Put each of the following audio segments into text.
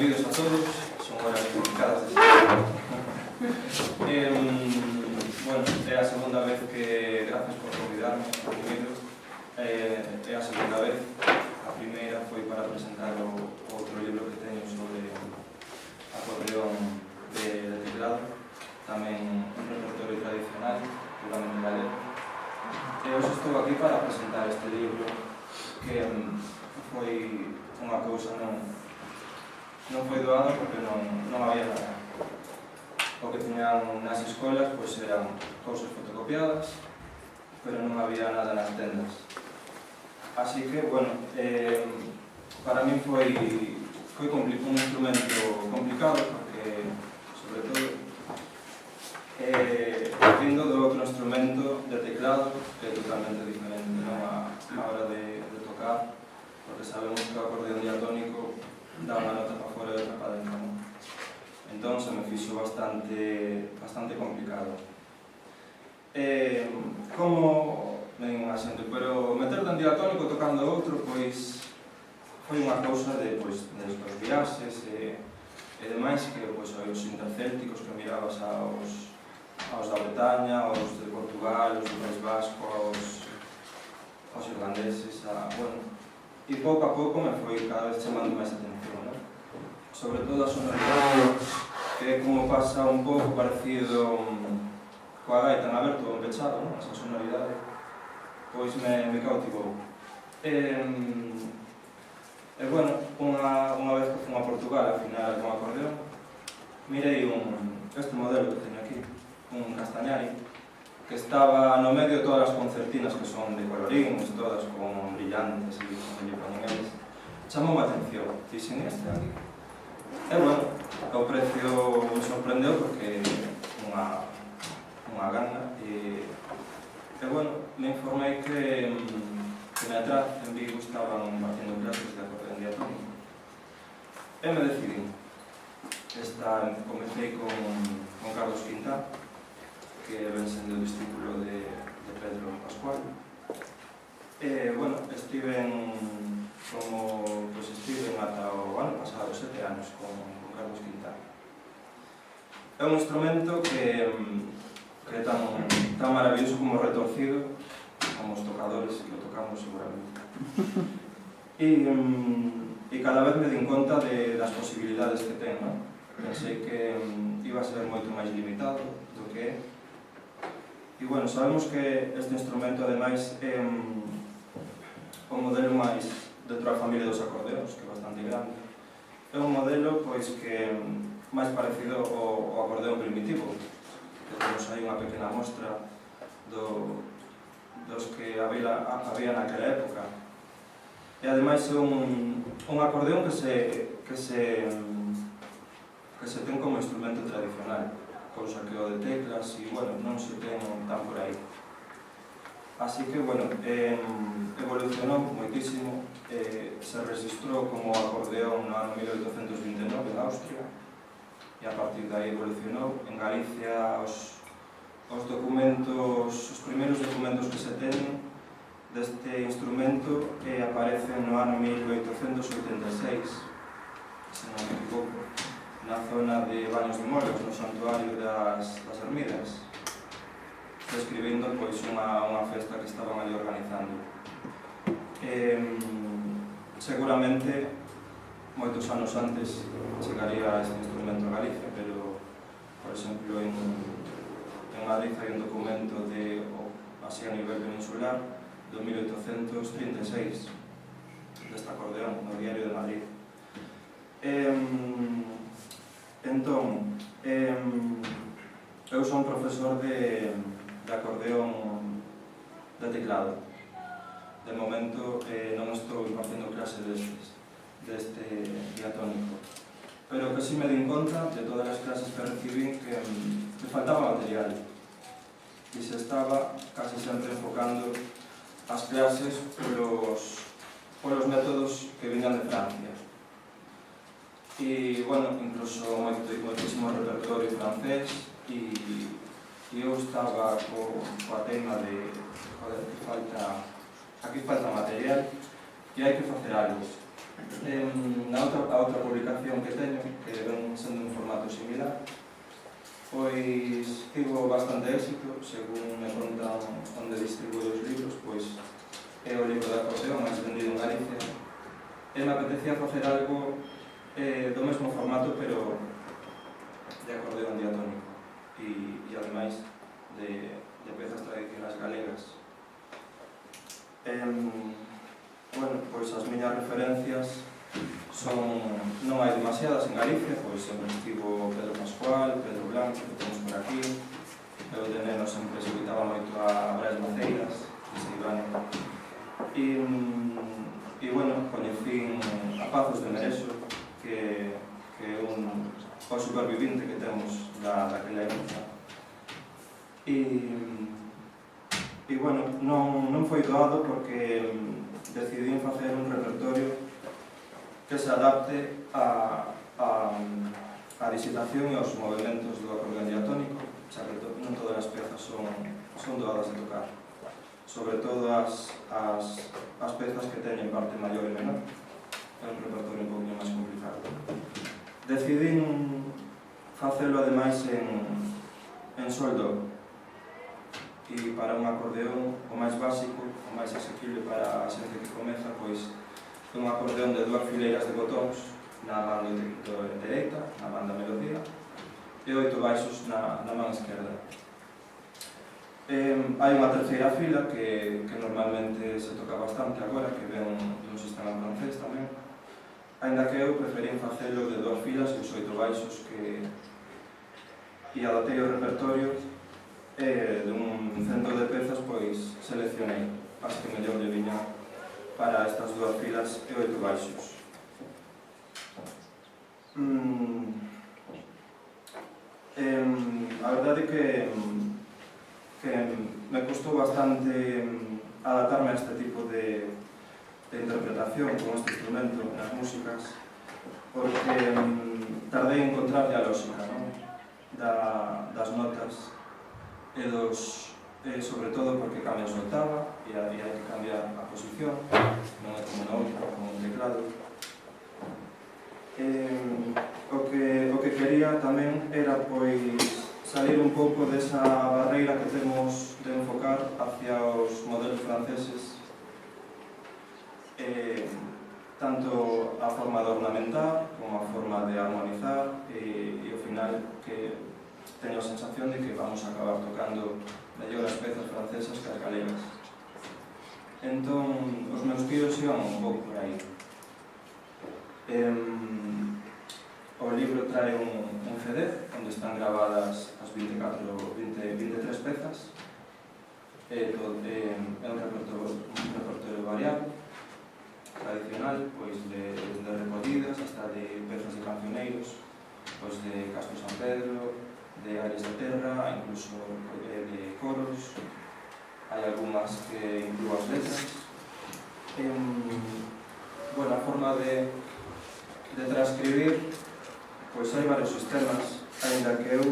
benvidos a todos, son horas complicadas de ser. Bueno, é a segunda vez que, gracias por convidarme ao libro, é a segunda vez. A primeira foi para presentar o outro libro que teño sobre acordeón de teclado, tamén un repertorio tradicional, puramente galego. E hoxe estou aquí para presentar este libro que foi unha cousa non foi doada porque non había nada. O que tiñan nas escolas pois eran cousas fotocopiadas, pero non había nada nas tendas. Así que, bueno, para mí foi un instrumento complicado porque, sobre todo, vindo do outro instrumento de teclado que é totalmente diferente, non a hora de tocar, porque sabemos que o acordeón diatónico dá unha nota para fora e outra para dentro. Entón se me fixo bastante complicado. Como ven asento, pero meter en diatónico tocando outro, pois foi unha cousa dos viaxes e demais que os intercélticos que mirabas aos da Bretaña, aos de Portugal, aos do País Vasco, aos irlandeses, bueno, e pouco a pouco me foi cada vez chamando máis atención, non? Sobre todo a sonoridade, que é como pasa un pouco parecido coa gaita en aberto ou en pechado, non? Esa sonoridade, pois me cautivou. Bueno, unha vez que fui a Portugal a afinar con acordeón, mirei este modelo que teño aquí, un Castañari, que estaba no medio de todas as concertinas que son de colorines, todas con brillantes e con eles. Chamou a atención, dixen este aquí. E bueno, o precio me sorprendeu porque unha gana e bueno, me informei que na atrás en Vigo estaban facendo clases de acordeón diatónico e me decidí. Comecei con Carlos Quintá, que ven sendo o discípulo de Pedro Pascual. Bueno, estiven ata o ano pasado, 7 anos, con Carlos Quintá. É un instrumento que é tan maravilloso como retorcido, como os tocadores que o tocamos seguramente. E cada vez me din conta das posibilidades que ten, non? Pensei que iba a ser moito máis limitado do que é. E, bueno, sabemos que este instrumento, ademais, é o modelo máis dentro da familia dos acordeóns, que é bastante grande. É un modelo, pois, que máis parecido ao acordeón primitivo, que temos aí unha pequena mostra dos que había naquela época. E, ademais, é un acordeón que se ten como instrumento tradicional, cousa que o de teclas e, bueno, non se ten tan por aí. Así que, bueno, evolucionou moitísimo, se registrou como acordeón no ano 1829 en Austria e a partir de aí evolucionou. En Galicia os primeiros documentos que se teñen deste instrumento aparecen no ano 1886, se non me equivoco, na zona de Baños de Molos, no santuario das Ermidas, describindo pois unha festa que estaban ali organizando. Seguramente moitos anos antes chegaría este instrumento a Galicia, pero, por exemplo, en Galicia hai un documento así a nivel peninsular do 1836 deste acordeón no Diario de Madrid. Entón, eu son profesor de acordeón de teclado. De momento non estou impartindo clase deste diatónico, pero que si me din conta de todas as clases que recibín que faltaba material e se estaba casi sempre enfocando as clases polos métodos que viñan de Francia. E, bueno, incluso moitísimo repertorio francés e eu estaba coa tema de joder, aquí falta material e hai que facer algo. A outra publicación que teño, que ven sendo un formato similar, pois tivo bastante éxito, según me contan onde distribuo os libros, pois é o libro de acordeón máis vendido en Galicia, e me apetecía facer algo do mesmo formato, pero de acordeón diatónico e ademais de pezas tradicionais galegas. Bueno, pois as miñas referencias non hai demasiadas en Galicia, pois sempre estivo Pedro Pascual, Pedro Blanco, que temos por aquí. Eu de neno sempre se evitaba moito a Brais Maceiras, que se iban. E bueno, coñecín a Pazos de Merexo, que é un supervivinte que temos daquela época. E bueno, non foi doado porque decidí facer un repertorio que se adapte á digitación e aos movimentos do acordeón diatónico, xa que non todas as pezas son doadas de tocar, sobre todo as pezas que teñen parte maior e menor. É un repertorio un pouquinho máis complicado. Decidí facelo ademais en sol do, e para un acordeón o máis básico, o máis asequible para a xente que comeza, pois un acordeón de 2 fileiras de botóns na man dereita, na man da melodía, e 8 baixos na man esquerda. Hai unha terceira fila que normalmente se toca bastante agora, que ven dun sistema francés tamén, ainda que eu preferín facelo de 2 filas e os 8 baixos, e adaptei o repertorio dun centro de pezas, pois seleccionei as que mellor lle viña para estas 2 filas e 8 baixos. A verdade é que me costou bastante adaptarme a este tipo de interpretación con este instrumento nas músicas, porque tardei en encontrarlle a lógica, das notas e sobre todo porque cambia a soltaba e hai que cambiar a posición, non é como na outra, como un teclado. O que quería tamén era pois salir un pouco desa barreira que temos de enfocar hacia os modelos franceses, tanto a forma de ornamentar como a forma de armonizar, e ao final que teño a sensación de que vamos a acabar tocando mellor as pezas francesas que as galegas. Entón, os meus tiros iban un pouco por aí. O libro trae un CD onde están gravadas as 23 pezas. É un repertorio variado, tradicional, pois desde recollidas hasta de pezas de cancioneiros, pois de Castro San Pedro, de Aires da Terra, incluso de coros. Hai algunhas que inclúo as letras. Bueno, a forma de transcribir, pois hai varios sistemas, ainda que eu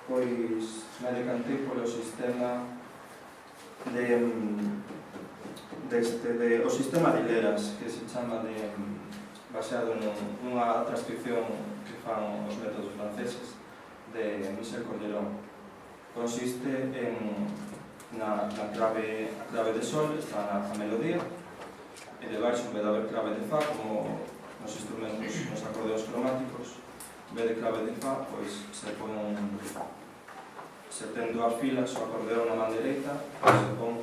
pois me decantei polo sistema o sistema de hileras, que se chama baseado nunha transcripción que fan os métodos franceses de Michel Cordelón. Consiste na clave de sol, está a melodía, e debaixo, en vez de haber clave de fa, como nos instrumentos, nos acordeóns cromáticos, en vez de clave de fa, pois se ten 2 filas, o acordeón na man dereita, se pon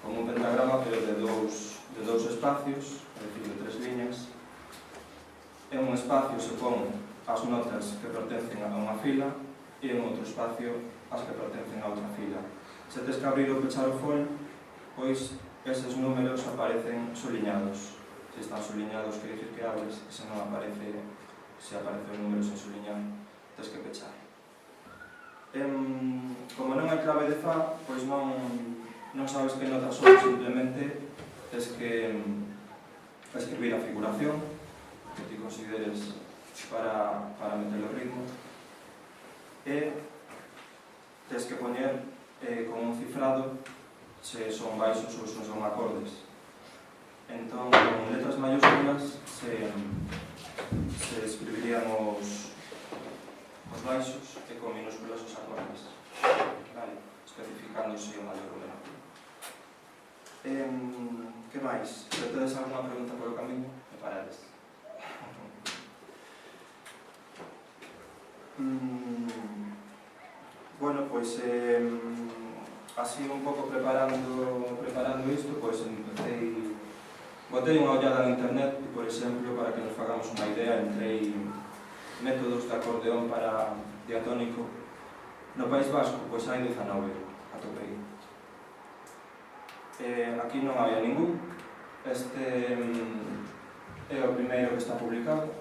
como un pentagrama, pero de dous espacios, é dicir, de 3 liñas. En un espacio se pon as notas que pertencen a unha fila, e en outro espacio as que pertencen a outra fila. Se tes que abrir ou pechar o folio, pois eses números aparecen soliñados. Se están soliñados, quer dicir que abres, e se non aparece, se aparece o número sen soliñar, tes que pechar. Como non hai clave de fa, pois non sabes que notas son, simplemente tes que escribir a figuración que ti consideres para meter o ritmo, e tes que poñer como un cifrado se son baixos ou se son acordes. Entón, con letras mayúsculas se escribirían os baixos e con minúsculas os acordes, vale? Especificándose o maior ou menor. Que máis? Se tedes alguna pregunta polo camiño, me parades. Bueno, pois así un pouco preparando isto, pois botei unha ollada en internet e, por exemplo, para que nos fagamos unha idea, entrei métodos de acordeón para diatónico. No País Vasco, pois hai 19, atopei. Aquí non había ningún. Este é o primeiro que está publicado,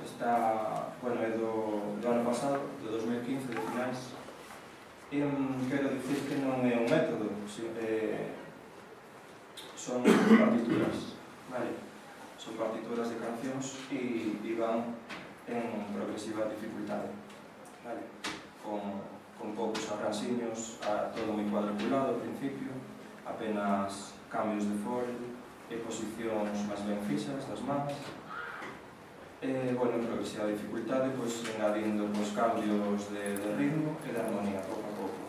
bueno, é do ano pasado, de 2015, de finais. Quero dicir que non é un método, son partituras, vale? Son partituras de cancións e van en progresiva dificultade, vale? Con poucos arranxiños, todo moi cuadriculado ao principio, apenas cambios de foil e posicións máis ben fixas das mans. Bueno, en progresiva dificultade, pois engadindo cambios de ritmo e de armonía pouco a pouco.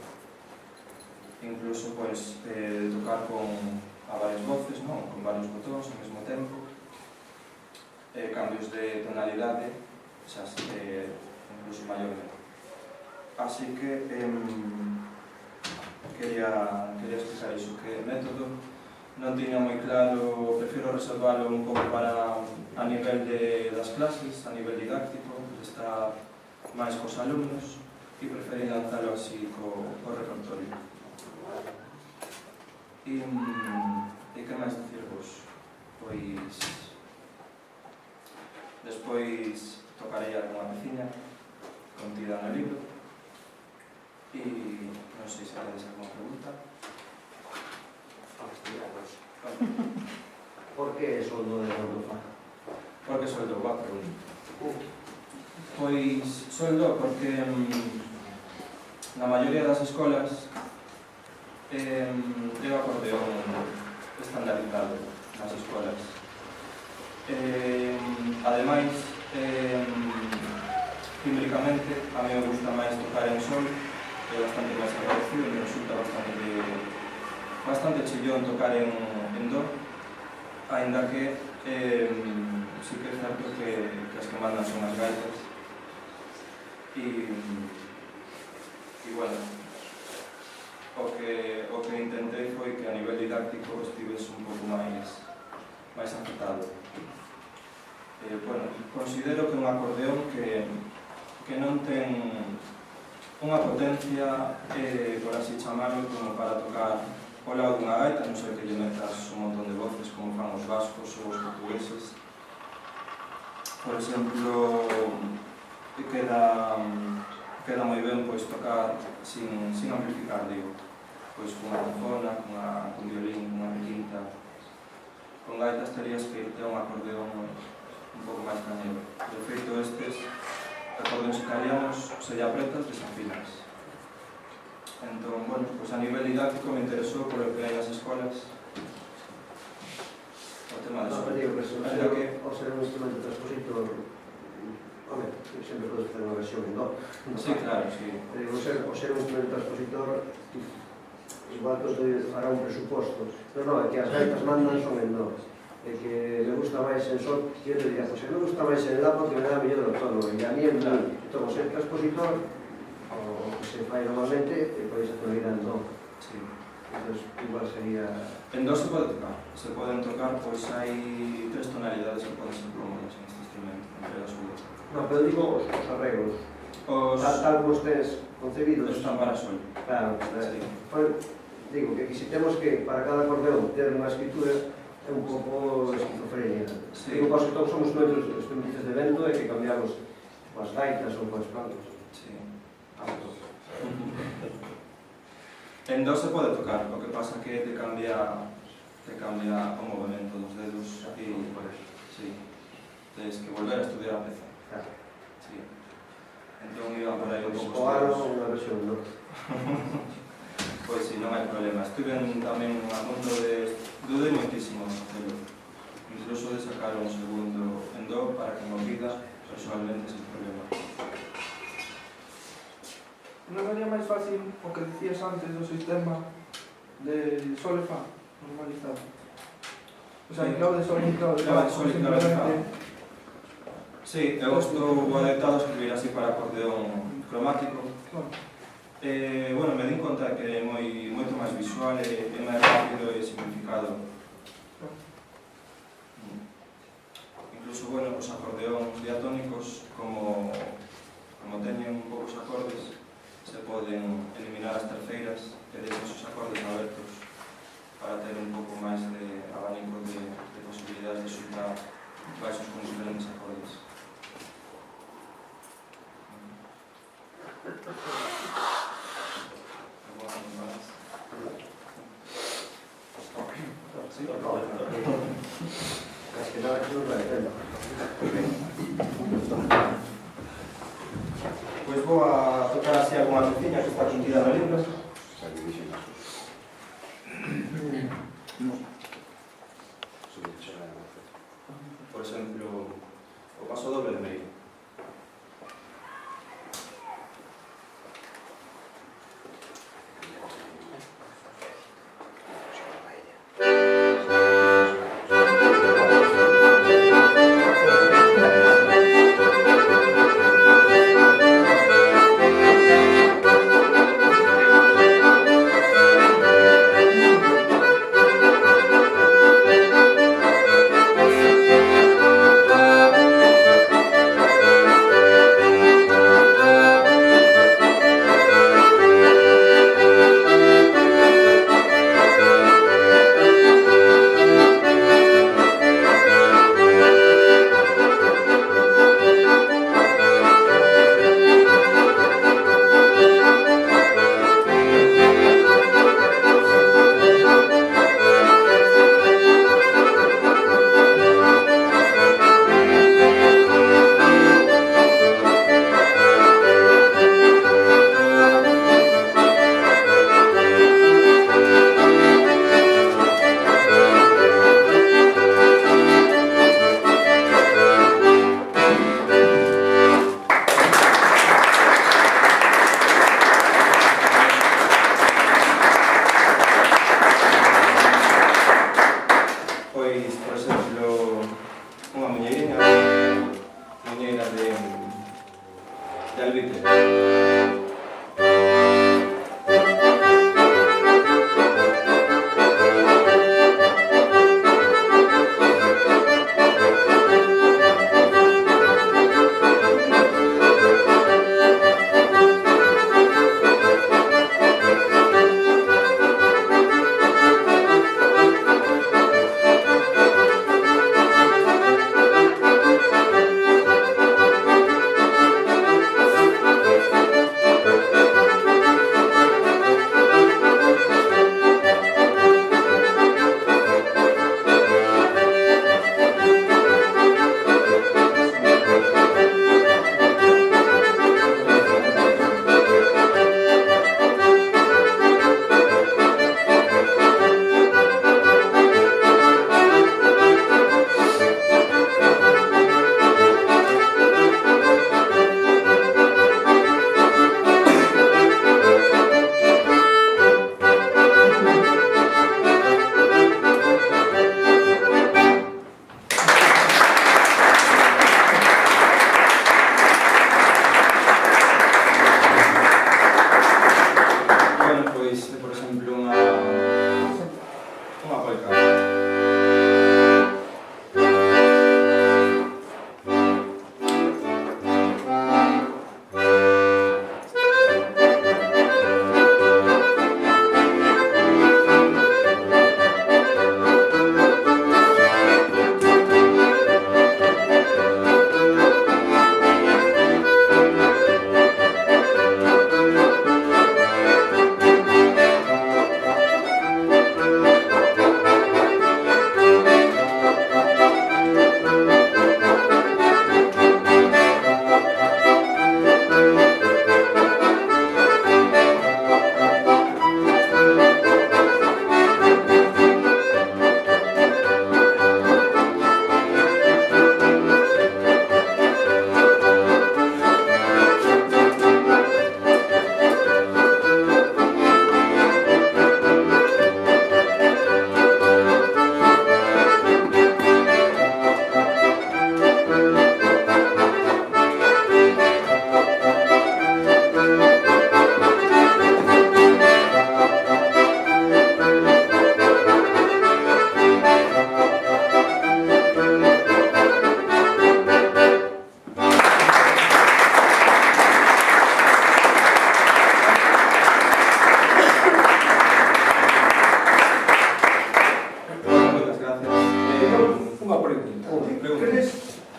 Incluso, pois, tocar a varias voces, non? Con varios botóns ao mesmo tempo. Cambios de tonalidade, xa incluso maiormente. Así que quería explicar iso, que o método non tiña moi claro, prefiro reservarlo un pouco para a nivel das clases, a nivel didáctico, que está máis cos alumnos, e preferi lanzalo así co repertorio. E que máis dicirvos? Pois despois tocarei algunha peciña contida no libro e non sei se tedes alguna pregunta. Por que soldo de Gandolfo? Por que soldo? Boa pregunta. Pois soldo porque na maioría das escolas é o acordeón estandarizado nas escolas. Ademais, tímbricamente, a mí me gusta máis tocar en sol, é bastante máis agradecido, me resulta bastante chillón tocar en do, aínda que sí que é certo que as que mandan son as gaitas e bueno, o que intentei foi que a nivel didáctico estives un pouco máis afectado. Bueno, considero que un acordeón que non ten unha potencia, por así chamarlo, como para tocar ao lado dunha gaita, non sei que lle metas un montón de voces como fan os vascos ou os portugueses. Por exemplo, queda moi ben pois tocar sin amplificar, digo, pois cunha tafona, cun violín, cunha requinta. Con gaitas terías que irte a un acordeón un pouco máis cañero. De feito, estes acordeóns italianos, se lle apretas, desafinas. Entón, bueno, pois a nivel didáctico me interesou por o que hai nas escolas o tema de sol. Non, digo que ao ser un instrumento transpositor, home, sempre podes facer unha versión en do. Sí, claro, sí. Digo, ao ser un instrumento transpositor, igual que fará un presuposto. Non, é que as gaitas mandan son en do. É que me gusta máis en sol, que eu te diría, me gusta máis en la porque me dá mellor o tono, e a mí en do. Entón, ao ser transpositor, o que se fai normalmente, pois a tonalidade en do. Sí. Entón, igual sería... En do se poden tocar, pois hai 3 tonalidades que poden ser cómodas neste instrumento, entre as duas. Non, pero digo os arreglos. Tal como estés concebidos. Están para sol. Claro, sí. Digo que se temos que, para cada acordeón, ter unha escritura, é un pouco esquizofrenia. Sí. Digo, cos que todos somos instrumentistas de vento e que cambiamos coas gaitas ou coas flautas. Sí. En do se pode tocar, o que pasa que te cambia o movimento dos dedos e, sí, tens que volver a estudiar a peza. Claro. Sí. Entón iba por aí un pouco o ano unha versión, non? Pois si, non hai problema. Estuve tamén a mundo de... Dudei moitísimo facelo. incluso de sacar un segundo en do para que me olvida personalmente ese problema. Non sería máis fácil o que dicías antes do sistema de sol e fa normalizado? O sea, en clave de sol e clave de fa, Clave de sol e clave de fa. simplemente. Sí, eu estou adaptado a escribir así para acordeón cromático. Bueno, Bueno, me din conta que é moito máis visual e máis rápido e simplificado. Incluso, bueno, os acordeóns diatónicos, como teñen poucos acordes, se poden eliminar as terceiras e deixar os acordes abertos para ter un pouco máis de abanico de posibilidades de xuntar baixos con diferentes acordes. Sí? Más que nada que non vai ter. Pois vou a tocar así algunha nociña que está contida no libro. Por exemplo, o paso doble de medio.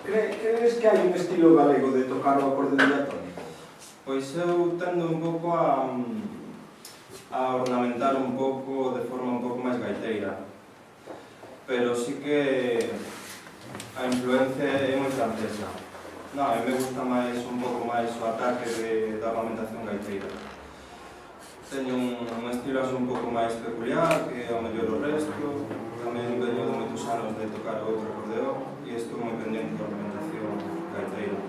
Crees que hai un estilo galego de tocar o acordeón diatónico? Pois eu tendo un pouco a ornamentar un pouco de forma un pouco máis gaiteira, pero sí que a influencia é moi francesa. Non, a mí me gusta máis un pouco máis o ataque da ornamentación gaiteira. Teño un estilo así un pouco máis peculiar, que ao mellor o resto. Tamén veño de moitos anos de tocar outro acordeón e estou moi pendente da ornamentación gaiteira.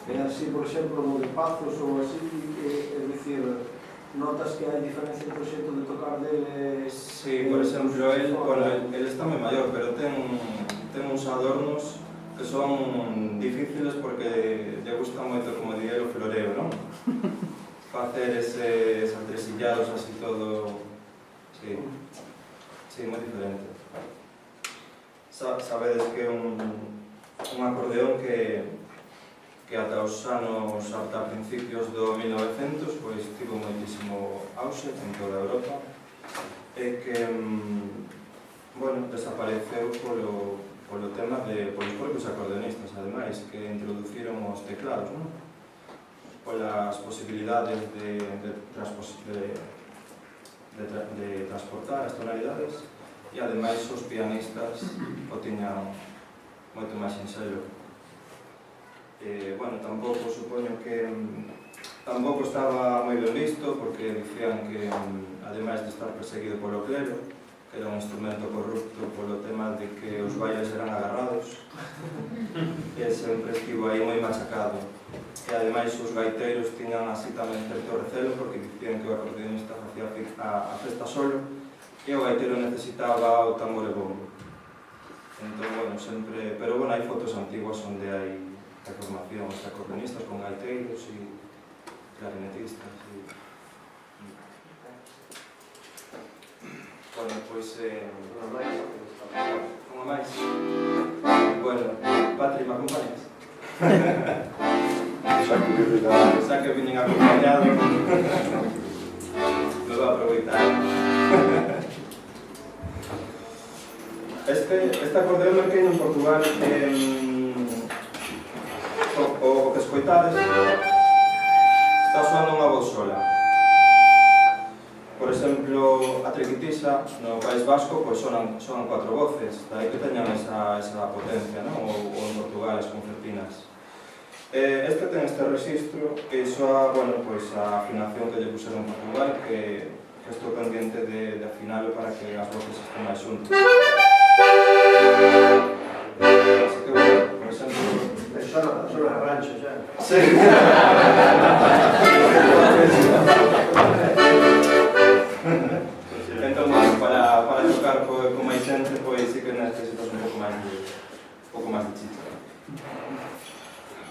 É así, por exemplo, no de Pazos ou así, é dicir, notas que hai diferencia entre o xeito de tocar dele? Sí, por exemplo, el está moi maior, pero ten uns adornos que son difíciles porque lle gusta moito, como diría, o floreo, non? Facer eses atresillados así todo... Sí, moi diferente. Sabedes que é un acordeón que ata os anos, ata principios do 1900, pois tivo moitísimo auxe en toda Europa e que, bueno, desapareceu polo tema polos propios acordeonistas, ademais, que introduciron os teclados, non? Polas posibilidades de transportar as tonalidades e, ademais, os pianistas o tiñan moito máis sinxelo. Bueno, tampouco supoño que tampouco estaba moi ben visto porque dicían que, ademais de estar perseguido polo clero, que era un instrumento corrupto polo tema de que os bailes eran agarrados, e sempre estivo aí moi machacado. E ademais os gaiteiros tiñan así tamén certo recelo porque dicían que o acordeonista facía a festa solo e o gaiteiro necesitaba o tambor e bombo. Entón, bueno, sempre... Pero, bueno, hai fotos antiguas onde hai formacións de acordeonistas con gaiteiros e clarinetistas e... Bueno, pois... Unha máis. Bueno, Patri, me acompañas? Xa que viñen acompañado. Lo vou aproveitar. Este acordeón merqueino en Portugal, o que escoitades está soando unha voz sola. Por exemplo, a triquitisa no País Vasco pois sonan 4 voces, daí que teñan esa potencia, non? Ou en Portugal as concertinas. Este ten este registro e soa, bueno, pois a afinación que lle puseron en Portugal, que estou pendiente de afinalo para que as voces estén máis xuntas. Así que, bueno, por exemplo... Sona a rancho, xa. Sí. Entón, bueno, para tocar con máis xente, pois sí que necesitas un pouco máis de chicha.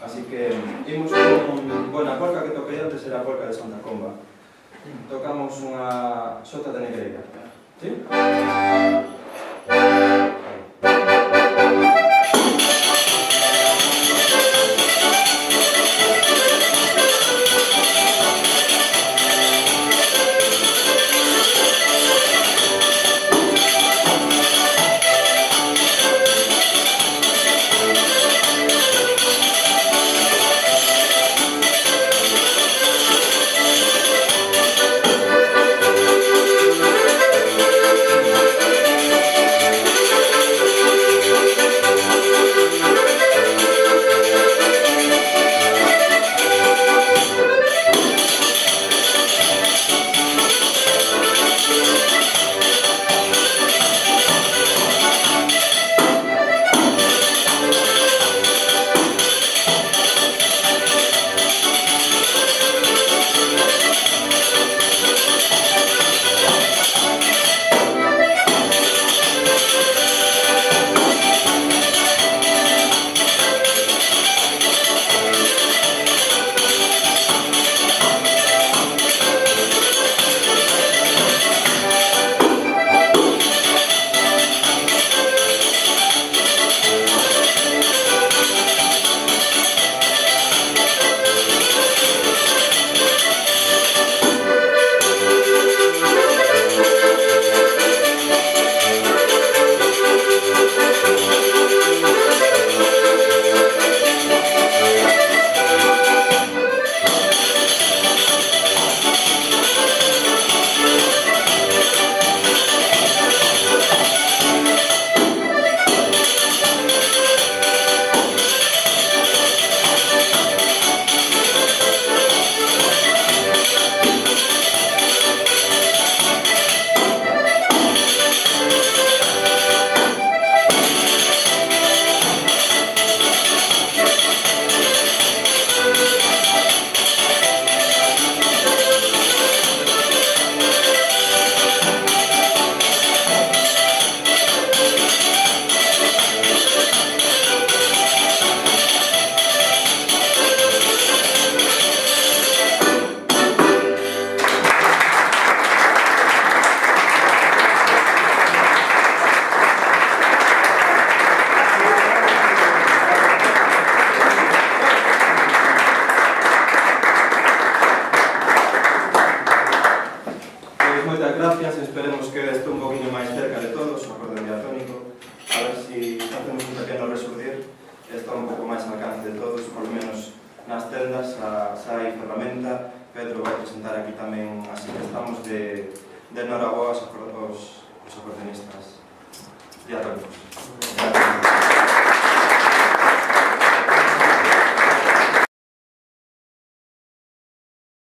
Así que imos con... Bueno, a polca que toquei antes era a polca de Santa Comba. Tocamos unha xota de negreira. Sí? xa hai ferramenta. Pedro vai presentar aquí tamén, así que estamos de enhoraboa aos acordeonistas diatónicos.